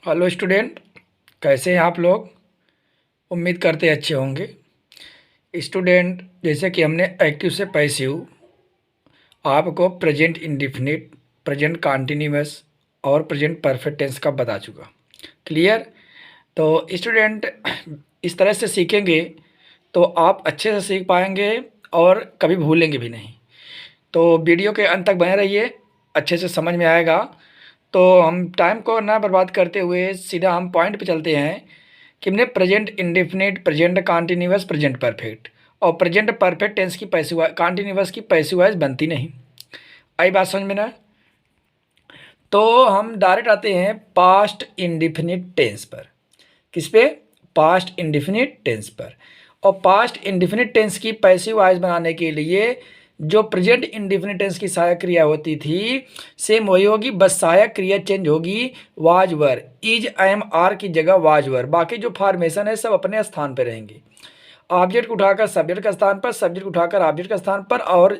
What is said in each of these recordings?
Hello student, कैसे हैं आप लोग। उम्मीद करते हैं अच्छे होंगे। स्टूडेंट, जैसे कि हमने एक्टिव से पैसिव आपको प्रेजेंट इंडिफिनिट, प्रेजेंट कॉन्टिन्यूअस और प्रेजेंट परफेक्ट टेंस का बता चुका। क्लियर। तो स्टूडेंट, इस तरह से सीखेंगे तो आप अच्छे से सीख पाएंगे और कभी भूलेंगे भी नहीं। तो वीडियो के अंत तक बने रहिए, अच्छे से समझ में आएगा। तो हम टाइम को ना बर्बाद करते हुए सीधा हम पॉइंट पे चलते हैं कि हमने present indefinite, present continuous, present perfect और प्रेजेंट परफेक्ट टेंस की पैसिव कॉन्टिन्यूअस की पैसिव वॉइस बनती नहीं। आई बात समझ में ना। तो हम डायरेक्ट आते हैं पास्ट इंडिफिनिट टेंस पर। किस पे? पास्ट इंडिफिनिट टेंस पर। और पास्ट इंडिफिनिट टेंस की पैसिव वॉइस बनाने के लिए जो प्रेजेंट इंडिफिनिट टेंस की सहायक क्रिया होती थी सेम वही होगी, बस सहायक क्रिया चेंज होगी। Was were, is, am, are की जगह वाज वर। बाकी जो फॉर्मेशन है सब अपने स्थान पर रहेंगे। ऑब्जेक्ट को उठाकर सब्जेक्ट का स्थान पर, सब्जेक्ट को उठाकर ऑब्जेक्ट का स्थान पर, और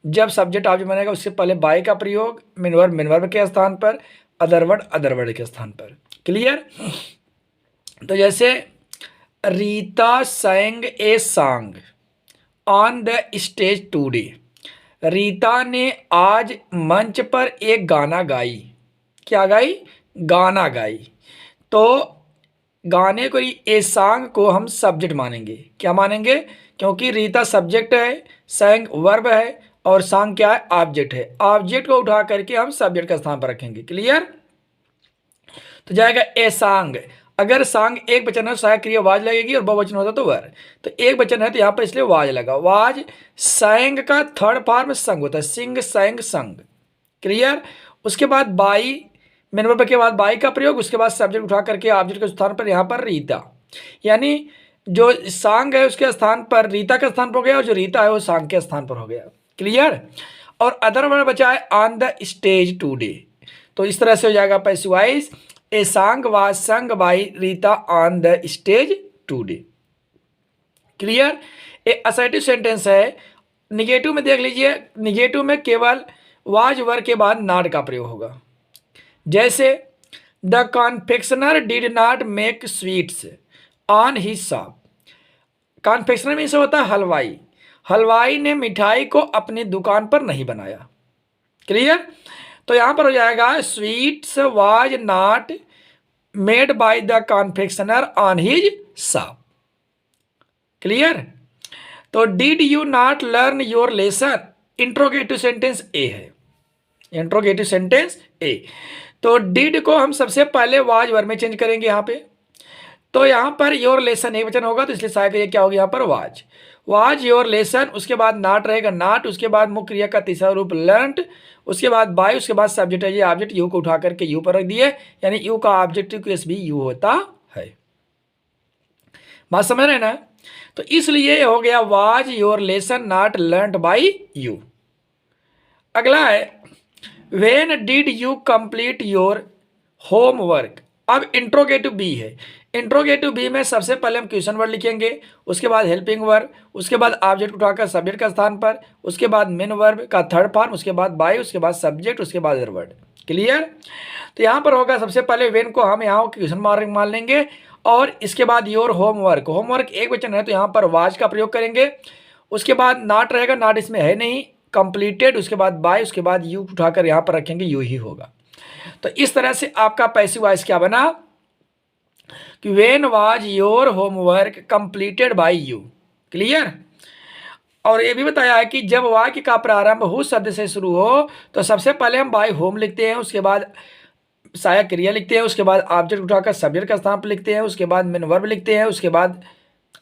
जब सब्जेक्ट ऑब्जेक्ट बनेगा उससे पहले बाय का प्रयोग, मिनवर्ब के स्थान पर, अदरवर्ड के स्थान पर। क्लियर। तो जैसे Rita sang a song on the stage today. Rita ने आज मंच पर एक गाना गाई। क्या गाई? गाना गाई। तो गाने को, ए सॉन्ग को हम सब्जेक्ट मानेंगे। क्या मानेंगे? क्योंकि रीता सब्जेक्ट है, sang वर्ब है और सॉन्ग क्या है? ऑब्जेक्ट है। ऑब्जेक्ट को उठा करके हम सब्जेक्ट का स्थान पर रखेंगे। क्लियर। तो जाएगा ए सॉन्ग। अगर सॉन्ग एक वचन है तो सहायक क्रिया वाज लगेगी और बहुवचन होता तो वर। तो एक वचन है तो यहाँ पर इसलिए वाज लगा। वाज सैंग का थर्ड फॉर्म संग होता है, सिंग, सैंग, संग। क्लियर। उसके बाद बाई, मेन वर्ब के बाद बाई का प्रयोग, उसके बाद सब्जेक्ट उठा करके ऑब्जेक्ट के स्थान पर यहाँ पर रीता, यानी जो सॉन्ग है उसके स्थान पर रीता का स्थान पर हो गया और जो रीता है वो सॉन्ग के स्थान पर हो गया। क्लियर। और अदर वर्ड बचा है ऑन द स्टेज टूडे। तो इस तरह से हो जाएगा passive voice, a song was sung by Rita on the stage today. Clear. A assertive sentence है। निगेटिव में देख लीजिए, निगेटिव में केवल वाज वर के बाद नॉट का प्रयोग होगा। जैसे the confectioner did not make sweets on his shop. Confectioner में से होता है हलवाई। हलवाई ने मिठाई को अपनी दुकान पर नहीं बनाया। क्लियर। तो यहां पर हो जाएगा sweets was not made by the confectioner on his shop. Clear. तो did you not learn your lesson, interrogative sentence A है। Interrogative sentence A. तो डिड को हम सबसे पहले वाज वर्ब में चेंज करेंगे यहां पे। तो यहां पर योर लेसन एक वचन होगा तो इसलिए सहायक क्रिया क्या होगी यहां पर? वाज। वाज योर लेसन, उसके बाद नॉट रहेगा नॉट, उसके बाद मुख्य क्रिया का तीसरा रूप लर्नड, उसके बाद बाय, उसके बाद सब्जेक्ट है ये ऑब्जेक्ट, यू को उठा करके यू पर रख दिए, यानी यू का ऑब्जेक्टिव केस भी यू होता है। बात समझ रहे हैं ना। तो इसलिए हो गया was your lesson not learned by you. अगला है when did you complete your homework. अब इंट्रोगेटिव बी है। इंट्रोगेटिव बी में सबसे पहले हम क्वेश्चन वर्ड लिखेंगे, उसके बाद हेल्पिंग वर्ब, उसके बाद ऑब्जेक्ट उठाकर सब्जेक्ट का स्थान पर, उसके बाद मेन वर्ब का थर्ड फॉर्म, उसके बाद बाय, उसके बाद सब्जेक्ट, उसके बाद अदर वर्ड। क्लियर। तो यहाँ पर होगा सबसे पहले वेन को हम यहाँ क्वेश्चन मार्क मान लेंगे और इसके बाद योर होमवर्क। होमवर्क एक वचन है तो यहाँ पर वाज का प्रयोग करेंगे। उसके बाद नॉट रहेगा, नॉट इसमें है नहीं, कंप्लीटेड, उसके बाद बाय, उसके बाद यू उठाकर यहाँ पर रखेंगे, यू ही होगा। तो इस तरह से आपका पैसिव वॉइस क्या बना कि when was your homework completed by you. Clear. और ये भी बताया है कि जब वाक्य का प्रारंभ हु शब्द से शुरू हो तो सबसे पहले हम बाय होम लिखते हैं, उसके बाद सहायक क्रिया लिखते हैं, उसके बाद ऑब्जेक्ट उठाकर सब्जेक्ट का स्थान पर लिखते हैं, उसके बाद मेन वर्ब लिखते हैं, उसके बाद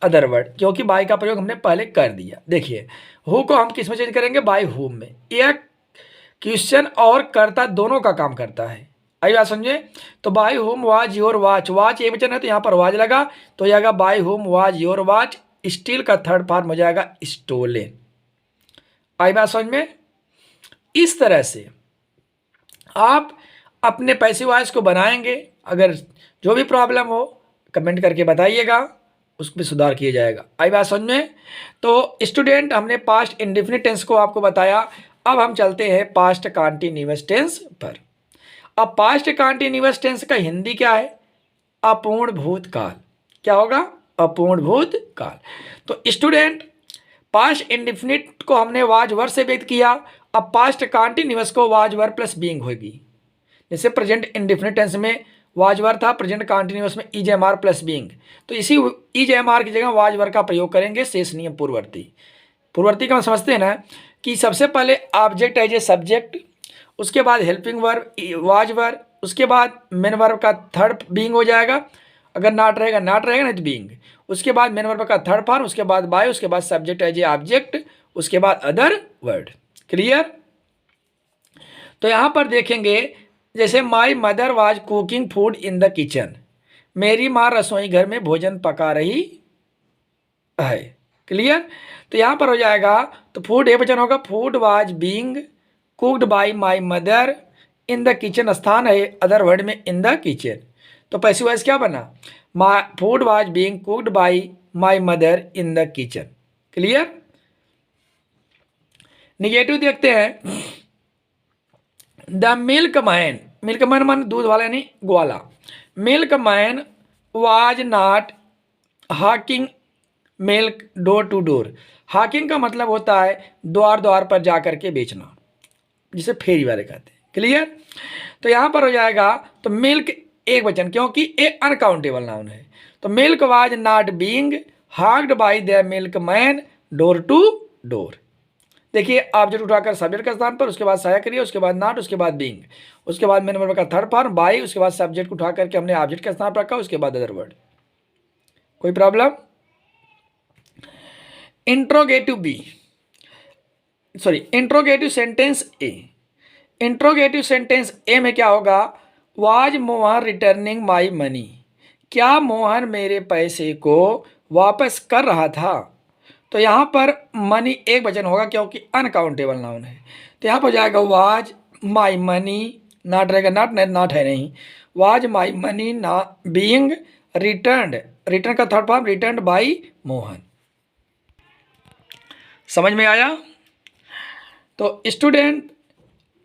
अदर वर्ड, क्योंकि बाय का प्रयोग हमने पहले कर दिया। देखिए हु को हम किस में चेंज करेंगे? बाय हुम में। यह क्वेश्चन और कर्ता दोनों का काम करता है। आई बात समझे। तो by whom was your watch, watch एक वचन है तो यहाँ पर वाज लगा तो हो जाएगा by whom was your watch. Steal का थर्ड फॉर्म हो जाएगा स्टोलन। आई बात समझ में। इस तरह से आप अपने पैसिव वॉइस को बनाएंगे। अगर जो भी प्रॉब्लम हो कमेंट करके बताइएगा, उस पर सुधार किया जाएगा। आई बात समझ में। तो स्टूडेंट, हमने पास्ट इंडेफिनिट टेंस को आपको बताया। अब हम चलते हैं पास्ट कॉन्टिन्यूअस टेंस पर। अब पास्ट कॉन्टिन्यूअस टेंस का हिंदी क्या है अपूर्ण भूतकाल। क्या होगा? अपूर्ण भूतकाल। तो स्टूडेंट पास्ट इंडिफिनिट को हमने वाज वर से व्यक्त किया, अब पास्ट कॉन्टिन्यूअस को वाज वर प्लस बीइंग होगी। जैसे प्रेजेंट इंडिफिनिट टेंस में वाज वर था, प्रेजेंट कॉन्टिन्यूअस में is am are plus being, तो इसी इज एम आर की जगह वाज वर का प्रयोग करेंगे। शेष नियम पूर्ववर्ती। पूर्ववर्ती का हम समझते हैं ना कि सबसे पहले ऑब्जेक्ट एज ए सब्जेक्ट, उसके बाद हेल्पिंग वर्ब वाज वर, उसके बाद मेन वर्ब का थर्ड बीइंग हो जाएगा, अगर नॉट रहेगा नहीं तो बीइंग, उसके बाद मेन वर्ब का थर्ड फॉर्म, उसके बाद बाय, उसके बाद सब्जेक्ट एज ए ऑब्जेक्ट, उसके बाद अदर वर्ड। क्लियर? तो यहाँ पर देखेंगे जैसे my mother was cooking food in the kitchen, मेरी माँ रसोई घर में भोजन पका रही है। क्लियर? तो यहाँ पर हो जाएगा तो फूड एक वचन होगा, food was being cooked by my mother in the kitchen, स्थान है अदर वर्ड में इन द किचन, तो पैसिव वॉइस क्या बना? Food was being cooked by my mother in the kitchen. Clear? Negative देखते हैं। The milkman, milkman मान दूध वाला यानी ग्वाला, milkman was not hawking milk door to door. Hawking का मतलब होता है द्वार द्वार पर जा करके बेचना, जिसे फेरी वाले कहते हैं। क्लियर? तो यहाँ पर हो जाएगा तो मिल्क एक वचन, क्योंकि ए अनकाउंटेबल नाउन है, तो milk was not being hawked by the milkman door to door. देखिए ऑब्जेक्ट उठाकर सब्जेक्ट के स्थान पर, उसके बाद सहायक क्रिया, उसके बाद नॉट, उसके बाद बीइंग, उसके बाद मेन वर्ब का थर्ड फॉर्म बाय, उसके बाद सब्जेक्ट उठा करके हमने ऑब्जेक्ट के स्थान पर रखा, उसके बाद अदर वर्ड। कोई problem? Interrogative B, sorry interrogative sentence A. Interrogative sentence A में क्या होगा? Was Mohan returning my money, क्या मोहन मेरे पैसे को वापस कर रहा था? तो यहाँ पर मनी एक वचन होगा क्योंकि अनकाउंटेबल नाउन है, तो यहाँ पर जाएगा वाज माई मनी, नॉट रहेगा, नॉट है नहीं, वाज माई मनी ना बीइंग रिटर्न्ड, रिटर्न का third form returned by Mohan. समझ में आया? तो स्टूडेंट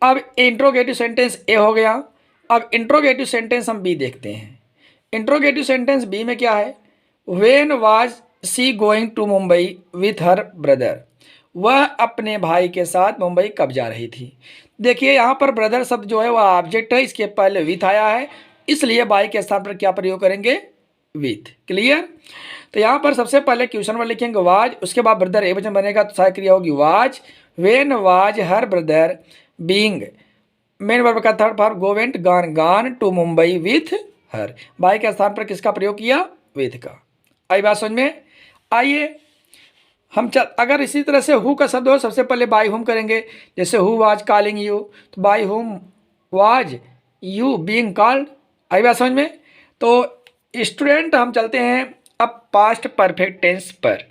अब इंट्रोगेटिव सेंटेंस ए हो गया, अब इंट्रोगेटिव सेंटेंस हम बी देखते हैं। इंट्रोगेटिव सेंटेंस बी में क्या है? When was she going to Mumbai with her brother, वह अपने भाई के साथ मुंबई कब जा रही थी। देखिए यहाँ पर ब्रदर शब्द जो है वह ऑब्जेक्ट है, इसके पहले विथ आया है, इसलिए बाई के स्थान पर क्या प्रयोग करेंगे? विथ। क्लियर? तो यहाँ पर सबसे पहले क्वेश्चन वर्ड लिखेंगे वाज, उसके बाद ब्रदर एक वचन बनेगा तो सहायक क्रिया होगी was. When was her brother being, main verb का third form go went gone, gone to Mumbai with her, by के स्थान पर किसका प्रयोग किया? विथ का। आई बात समझ में? आइए हम अगर इसी तरह से हु का शब्द हो, सबसे पहले बाई हुम करेंगे, जैसे हु वाज कॉलिंग यू, तो by whom was you being called. आई बात समझ में? तो स्टूडेंट हम चलते हैं अब पास्ट परफेक्ट टेंस पर।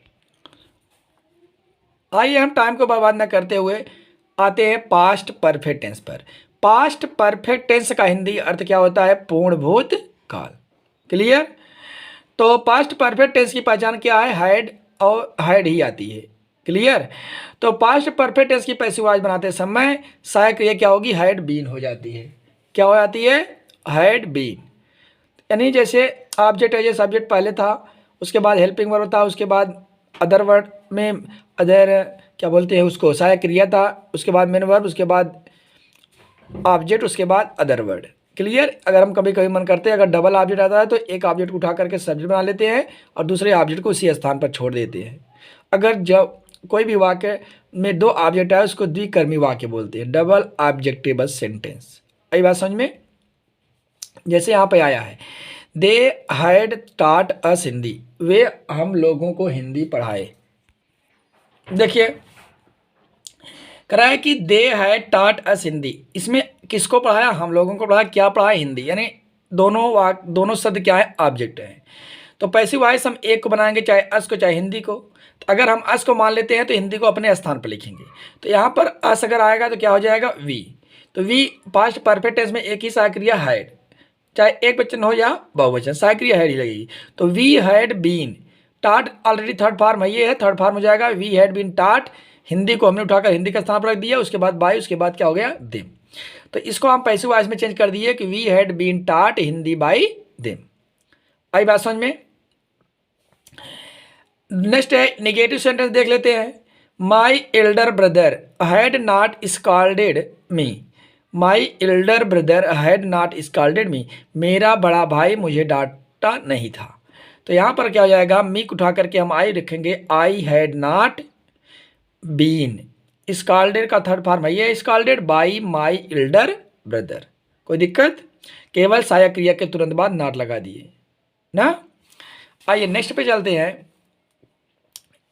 आइए हम टाइम को बर्बाद न करते हुए आते हैं पास्ट परफेक्ट टेंस पर। पास्ट परफेक्ट टेंस का हिंदी अर्थ क्या होता है? पूर्ण भूत काल। क्लियर? तो पास्ट परफेक्ट टेंस की पहचान क्या है? हैड और हैड ही आती है। क्लियर? तो पास्ट परफेक्ट टेंस की पैसिव वॉइस बनाते समय सहायक क्रिया क्या होगी? हैड बीन हो जाती है। क्या हो जाती है? हैड बीन, यानी जैसे ऑब्जेक्ट है, ये सब्जेक्ट पहले था, उसके बाद हेल्पिंग वर्ब था, उसके बाद अदर वर्ड में अदर क्या बोलते हैं उसको, सहायक क्रिया था, उसके बाद मेन वर्ब, उसके बाद ऑब्जेक्ट, उसके बाद अदर वर्ड। क्लियर? अगर हम कभी कभी मन करते हैं, अगर डबल ऑब्जेक्ट आता है तो एक ऑब्जेक्ट उठा करके सब्जेक्ट बना लेते हैं और दूसरे ऑब्जेक्ट को उसी स्थान पर छोड़ देते हैं। अगर जब कोई भी वाक्य में दो ऑब्जेक्ट है उसको द्विकर्मी वाक्य बोलते हैं, डबल ऑब्जेक्टिव सेंटेंस। यही बात समझ में? जैसे यहाँ पे आया है they had taught us Hindi, वे हम लोगों को हिंदी पढ़ाए। देखिए कह रहा है कि दे हैड टॉट अस हिंदी, इसमें किसको पढ़ाया? हम लोगों को पढ़ाया। क्या पढ़ाया? हिंदी, यानी दोनों शब्द क्या है? ऑब्जेक्ट है। तो पैसिव वॉइस हम एक को बनाएंगे, चाहे अस को चाहे हिंदी को। तो अगर हम अस को मान लेते हैं तो हिंदी को अपने स्थान पर लिखेंगे। तो यहाँ पर अस अगर आएगा तो क्या हो जाएगा? वी। तो वी पास्ट परफेक्ट टेंस में एक ही सहायक क्रिया हैड, चाहे एक वचन हो या बहुवचन, सहायक क्रिया हैड ही लगेगी। तो we had been taught, already third form है, ये है थर्ड फॉर्म हो जाएगा we had been taught. Hindi को हमने उठाकर हिंदी का स्थान पर रख दिया, उसके बाद बाय, उसके बाद क्या हो गया? देम। तो इसको हम पैसिव वॉइस में चेंज कर दिए कि we had been taught Hindi by them. आई बात समझ में। नेक्स्ट है नेगेटिव सेंटेंस देख लेते हैं। My elder brother had not scolded me. My elder brother had not scolded me. मेरा बड़ा भाई मुझे डांटा नहीं था। तो यहाँ पर क्या हो जाएगा, मी को उठा करके हम आई रखेंगे, I had not been. Scolded का थर्ड फॉर्म है ये, scolded by my elder brother. कोई दिक्कत, केवल सहायक क्रिया के तुरंत बाद नॉट लगा दिए ना। आइए नेक्स्ट पे चलते हैं,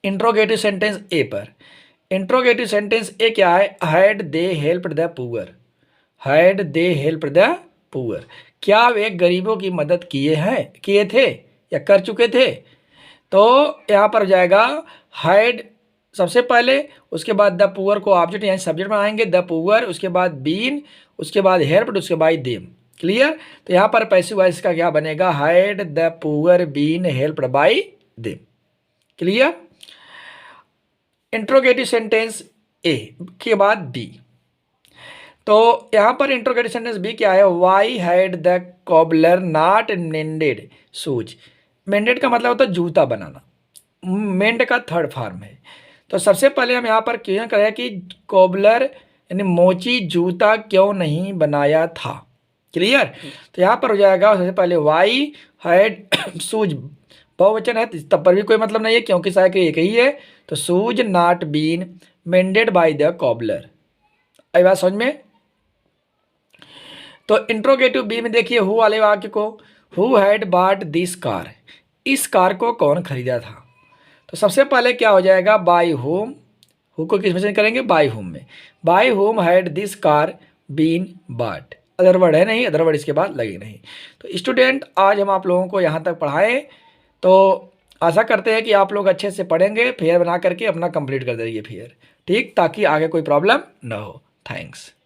इंट्रोगेटिव सेंटेंस ए पर। इंट्रोगेटिव सेंटेंस ए क्या है, had they helped the poor. Had they help the poor, क्या वे गरीबों की मदद किए थे या कर चुके थे। तो यहाँ पर हो जाएगा हैड सबसे पहले, उसके बाद द पुअर को ऑब्जेक्ट यानी सब्जेक्ट बनाएंगे, द पुअर, उसके बाद बीन, उसके बाद हेल्प्ड, उसके बाद देम। क्लियर। तो यहाँ पर पैसिव वॉइस का क्या बनेगा, had the poor been helped by them. Clear. Interrogative sentence A के बाद बी। तो यहाँ पर इंट्रोगेटिव सेंटेंस बी क्या है, why had the cobbler not mended shoes. Mended का मतलब होता है जूता बनाना, मेंड का थर्ड फॉर्म है। तो सबसे पहले हम यहाँ पर क्लियर करें कि कॉबलर यानी मोची जूता क्यों नहीं बनाया था। क्लियर। तो यहाँ पर हो जाएगा सबसे पहले वाई हैड शूज, बहुवचन है तब पर भी कोई मतलब नहीं है क्योंकि शायद एक ही है। तो shoes not been mended by the cobbler. आई बात समझ में। तो इंट्रोगेटिव बी में देखिए हु वाले वाक्य को, who had bought this car. इस कार को कौन खरीदा था। तो सबसे पहले क्या हो जाएगा, बाय होम। हु को किस में चेंज करेंगे, बाय होम में। By whom had this car been bought. Other word है नहीं, अदर वर्ड इसके बाद लगे नहीं। तो स्टूडेंट आज हम आप लोगों को यहाँ तक पढ़ाएं, तो आशा करते हैं कि आप लोग अच्छे से पढ़ेंगे, फेयर बना करके अपना कंप्लीट कर देंगे फेयर, ठीक, ताकि आगे कोई प्रॉब्लम ना हो। थैंक्स।